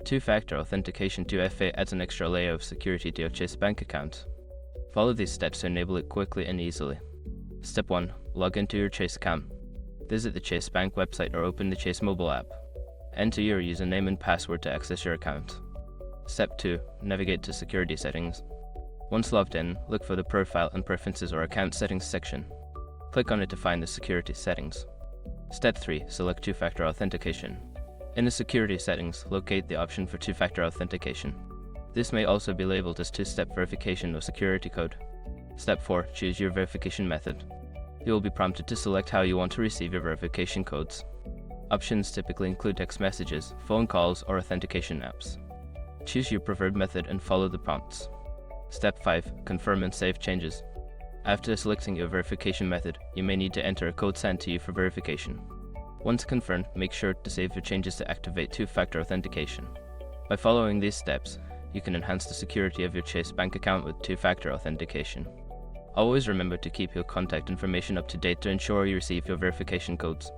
Two-factor authentication 2FA adds an extra layer of security to your Chase bank account. Follow these steps to enable it quickly and easily. Step 1. Log into your Chase account. Visit the Chase Bank website or open the Chase mobile app. Enter your username and password to access your account. Step 2. Navigate to Security Settings. Once logged in, look for the Profile and Preferences or Account Settings section. Click on it to find the Security Settings. Step 3. Select Two-factor authentication. In the Security Settings, locate the option for two-factor authentication. This may also be labeled as two-step verification or security code. Step 4. Choose your verification method. You will be prompted to select how you want to receive your verification codes. Options typically include text messages, phone calls, or authentication apps. Choose your preferred method and follow the prompts. Step 5. Confirm and save changes. After selecting your verification method, you may need to enter a code sent to you for verification. Once confirmed, make sure to save your changes to activate two-factor authentication. By following these steps, you can enhance the security of your Chase bank account with two-factor authentication. Always remember to keep your contact information up to date to ensure you receive your verification codes.